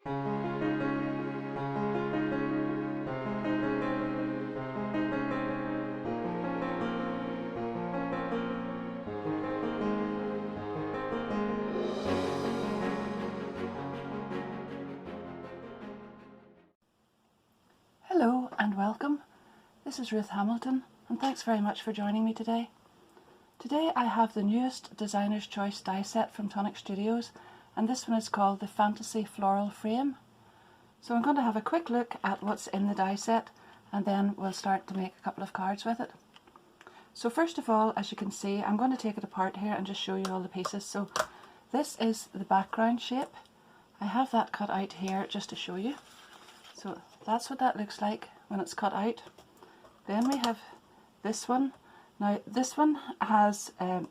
Hello and welcome. This is Ruth Hamilton and thanks very much for joining me today. Today I have the newest Designer's Choice die set from Tonic Studios, and this one is called the Fantasy Floral Frame. So I'm going to have a quick look at what's in the die set and then we'll start to make a couple of cards with it. So first of all, as you can see, I'm going to take it apart here and just show you all the pieces. So this is the background shape. I have that cut out here just to show you. So that's what that looks like when it's cut out. Then we have this one. Now this one has an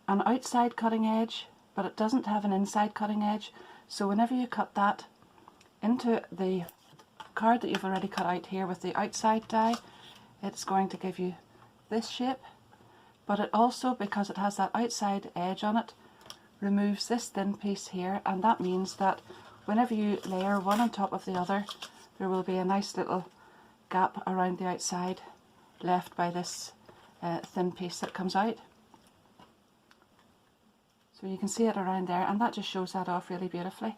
outside cutting edge, but it doesn't have an inside cutting edge. So whenever you cut that into the card that you've already cut out here with the outside die, it's going to give you this shape. But it also, because it has that outside edge on it, removes this thin piece here, and that means that whenever you layer one on top of the other, there will be a nice little gap around the outside left by this thin piece that comes out. So you can see it around there, and that just shows that off really beautifully.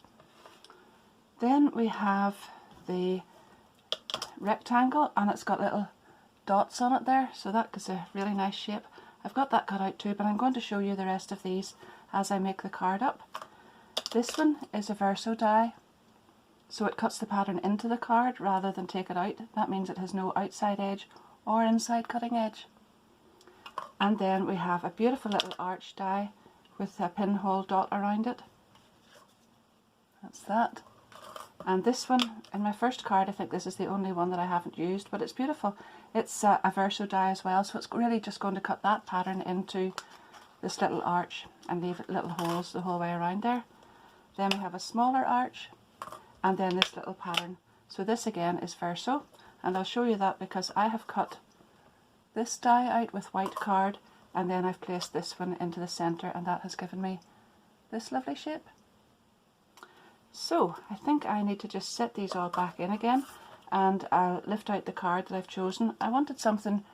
Then we have the rectangle, and it's got little dots on it there, so that gives a really nice shape. I've got that cut out too, but I'm going to show you the rest of these as I make the card up. This one is a verso die. So it cuts the pattern into the card rather than take it out. That means it has no outside edge or inside cutting edge. And then we have a beautiful little arch die with a pinhole dot around it. That's that. And this one, in my first card, I think this is the only one that I haven't used, but it's beautiful. It's a verso die as well, so it's really just going to cut that pattern into this little arch and leave little holes the whole way around there. Then we have a smaller arch, and then this little pattern. So this again is verso, and I'll show you that because I have cut this die out with white card, and then I've placed this one into the centre, and that has given me this lovely shape. So I think I need to just set these all back in again, and I'll lift out the card that I've chosen. I wanted something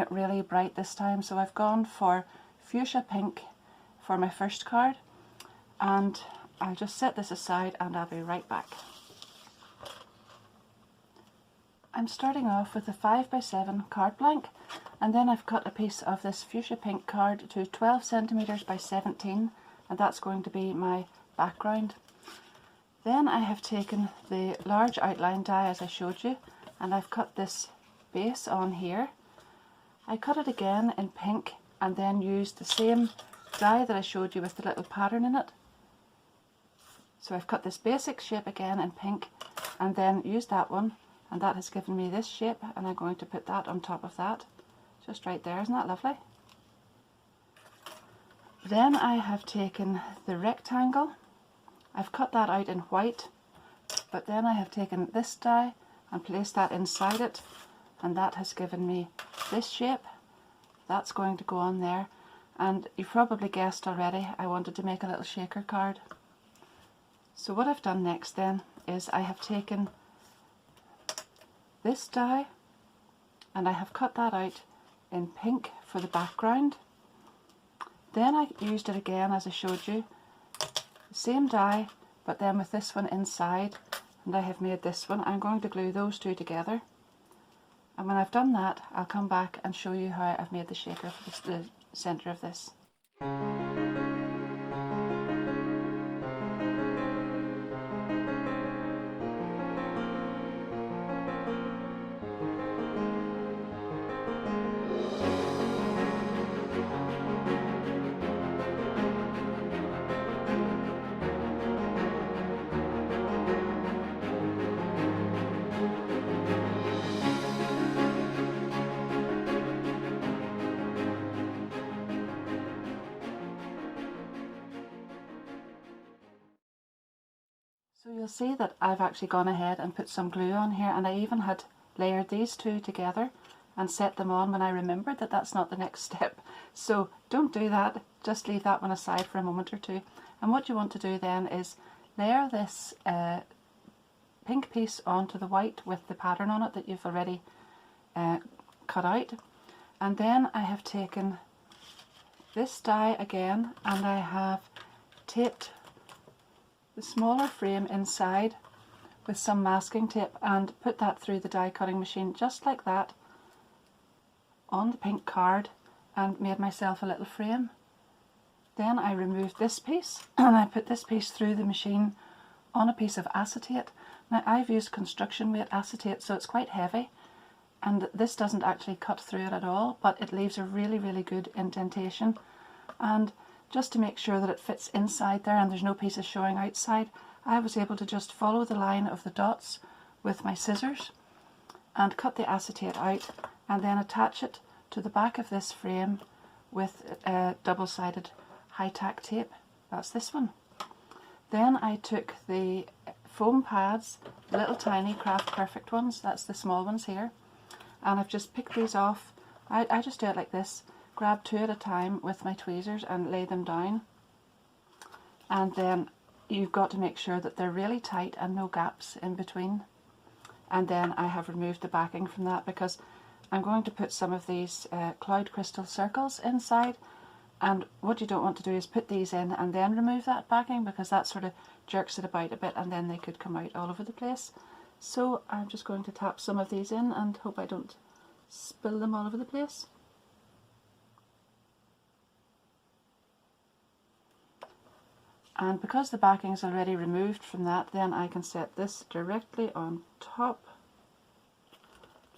really bright this time, so I've gone for fuchsia pink for my first card, and I'll just set this aside and I'll be right back. I'm starting off with a 5x7 card blank, and then I've cut a piece of this fuchsia pink card to 12 centimeters by 17, and that's going to be my background. Then I have taken the large outline die as I showed you, and I've cut this base on here. I cut it again in pink and then used the same die that I showed you with the little pattern in it. So I've cut this basic shape again in pink and then used that one, and that has given me this shape, and I'm going to put that on top of that, just right there. Isn't that lovely? Then I have taken the rectangle. I've cut that out in white, but then I have taken this die and placed that inside it, and that has given me this shape. That's going to go on there, and you've probably guessed already I wanted to make a little shaker card. So what I've done next then is I have taken this die and I have cut that out in pink for the background. Then I used it again as I showed you, the same die but then with this one inside, and I have made this one. I'm going to glue those two together, and when I've done that I'll come back and show you how I've made the shaker for the centre of this. So you'll see that I've actually gone ahead and put some glue on here, and I even had layered these two together and set them on when I remembered that that's not the next step. So don't do that, just leave that one aside for a moment or two. And what you want to do then is layer this pink piece onto the white with the pattern on it that you've already cut out, and then I have taken this die again and I have taped the smaller frame inside with some masking tape and put that through the die cutting machine just like that on the pink card and made myself a little frame. Then I removed this piece and I put this piece through the machine on a piece of acetate. Now I've used construction weight acetate, so it's quite heavy, and this doesn't actually cut through it at all, but it leaves a really good indentation. And just to make sure that it fits inside there and there's no pieces showing outside, I was able to just follow the line of the dots with my scissors and cut the acetate out and then attach it to the back of this frame with double-sided high-tack tape. That's this one. Then I took the foam pads, little tiny Craft Perfect ones, that's the small ones here, and I've just picked these off. I just do it like this, grab 2 at a time with my tweezers and lay them down, and then you've got to make sure that they're really tight and no gaps in between. And then I have removed the backing from that because I'm going to put some of these cloud crystal circles inside, and what you don't want to do is put these in and then remove that backing, because that sort of jerks it about a bit and then they could come out all over the place. So I'm just going to tap some of these in and hope I don't spill them all over the place. And because the backing is already removed from that, then I can set this directly on top,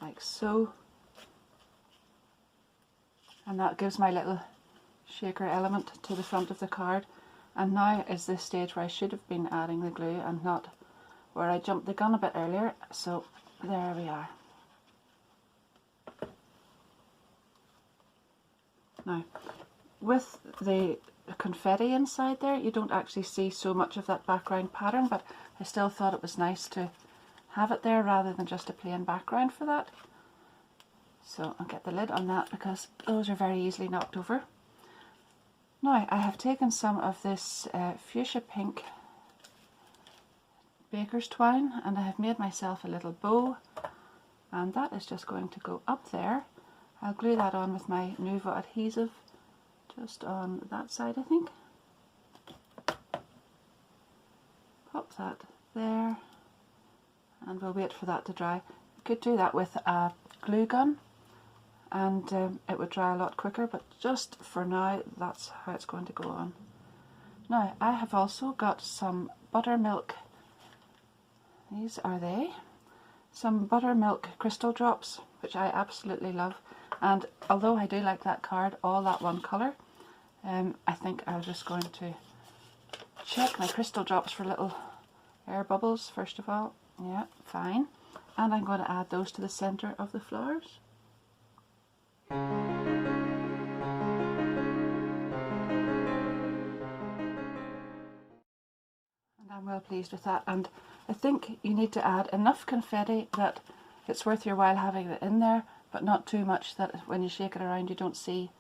like so. And that gives my little shaker element to the front of the card. And now is this stage where I should have been adding the glue and not where I jumped the gun a bit earlier. So there we are. Now, with the confetti inside there, you don't actually see so much of that background pattern, but I still thought it was nice to have it there rather than just a plain background for that. So I'll get the lid on that because those are very easily knocked over. Now I have taken some of this fuchsia pink baker's twine and I have made myself a little bow, and that is just going to go up there. I'll glue that on with my Nuvo adhesive just on that side, I think. Pop that there and we'll wait for that to dry. You could do that with a glue gun and it would dry a lot quicker, but just for now that's how it's going to go on. Now I have also got some buttermilk, these are they, some buttermilk crystal drops, which I absolutely love, and although I do like that card, all that one colour, I think I'm just going to check my crystal drops for little air bubbles first of all. Yeah, fine. And I'm going to add those to the centre of the flowers. And I'm well pleased with that, and I think you need to add enough confetti that it's worth your while having it in there, but not too much that when you shake it around you don't see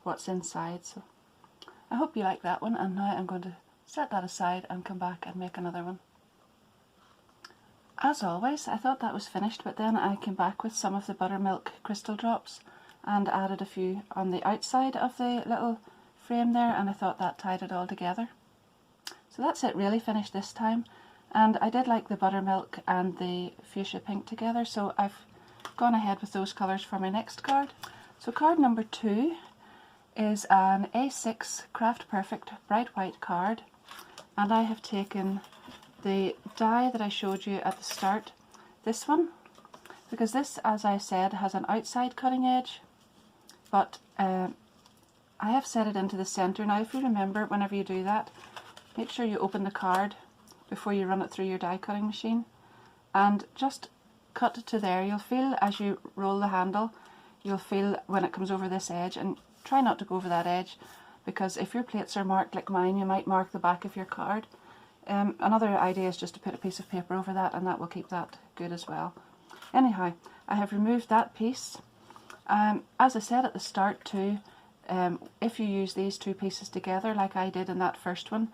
what's inside. So I hope you like that one, and now I'm going to set that aside and come back and make another one. As always, I thought that was finished, but then I came back with some of the buttermilk crystal drops and added a few on the outside of the little frame there, and I thought that tied it all together. So that's it, really finished this time, and I did like the buttermilk and the fuchsia pink together, so I've gone ahead with those colours for my next card. So card number 2 is an A6 Craft Perfect bright white card, and I have taken the die that I showed you at the start, this one, because this, as I said, has an outside cutting edge, but I have set it into the centre. Now if you remember, whenever you do that, make sure you open the card before you run it through your die cutting machine and just cut it to there. You'll feel as you roll the handle, you'll feel when it comes over this edge, and try not to go over that edge, because if your plates are marked like mine, you might mark the back of your card. Another idea is just to put a piece of paper over that, and that will keep that good as well. Anyhow, I have removed that piece. As I said at the start too, if you use these two pieces together like I did in that first one,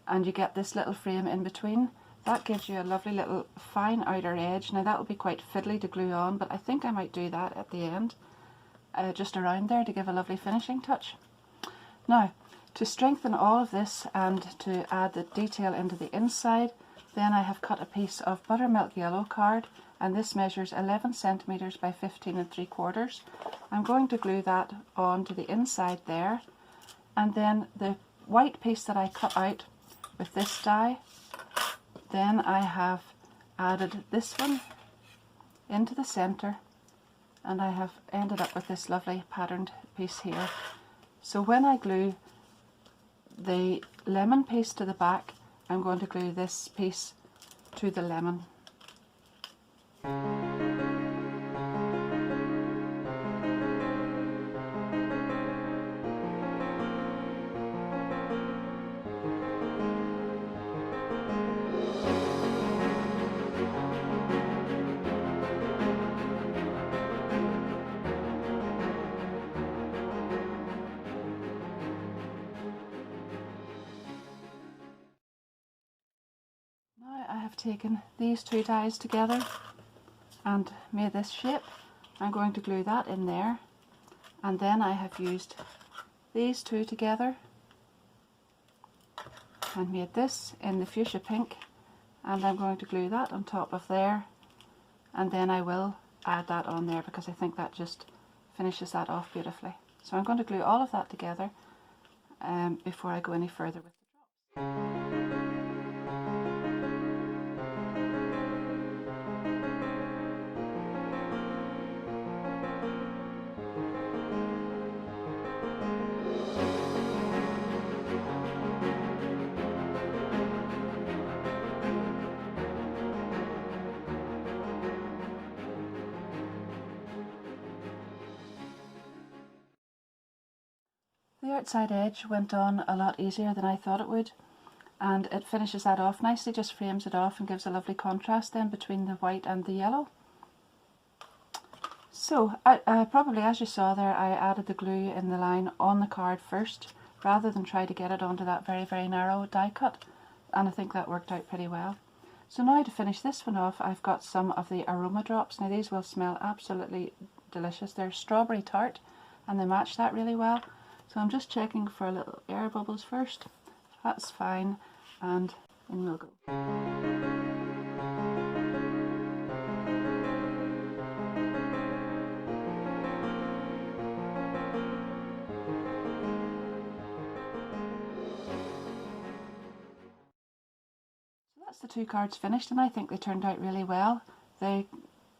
and you get this little frame in between. That gives you a lovely little fine outer edge. Now that will be quite fiddly to glue on, but I think I might do that at the end, just around there to give a lovely finishing touch. Now, to strengthen all of this and to add the detail into the inside, then I have cut a piece of Buttermilk yellow card, and this measures 11 centimeters by 15 3/4. I'm going to glue that onto the inside there, and then the white piece that I cut out with this die, then I have added this one into the center, and I have ended up with this lovely patterned piece here. So when I glue the lemon piece to the back, I'm going to glue this piece to the lemon. Now I have taken these two dies together and made this shape. I'm going to glue that in there, and then I have used these two together and made this in the fuchsia pink, and I'm going to glue that on top of there, and then I will add that on there because I think that just finishes that off beautifully. So I'm going to glue all of that together before I go any further with the drops. The outside edge went on a lot easier than I thought it would, and it finishes that off nicely, just frames it off and gives a lovely contrast then between the white and the yellow. So probably, as you saw there, I added the glue in the line on the card first rather than try to get it onto that very, very narrow die cut, and I think that worked out pretty well. So now to finish this one off, I've got some of the Aroma Drops. Now these will smell absolutely delicious. They're strawberry tart and they match that really well. So I'm just checking for little air bubbles first. That's fine, and in we'll go. So that's the two cards finished, and I think they turned out really well. The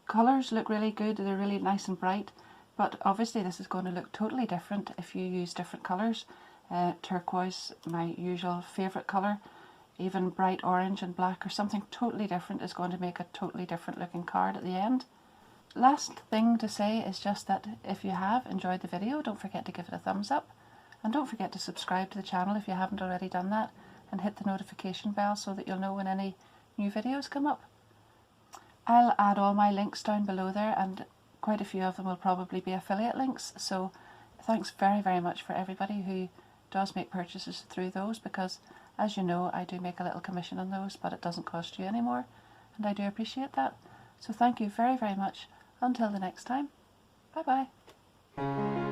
colours look really good, they're really nice and bright. But obviously this is going to look totally different if you use different colours. Turquoise, my usual favourite colour, even bright orange and black or something totally different is going to make a totally different looking card at the end. Last thing to say is just that if you have enjoyed the video, don't forget to give it a thumbs up, and don't forget to subscribe to the channel if you haven't already done that, and hit the notification bell so that you'll know when any new videos come up. I'll add all my links down below there, and quite a few of them will probably be affiliate links, so thanks very, very much for everybody who does make purchases through those, because as you know, I do make a little commission on those, but it doesn't cost you anymore, and I do appreciate that. So thank you very, very much. Until the next time, bye bye.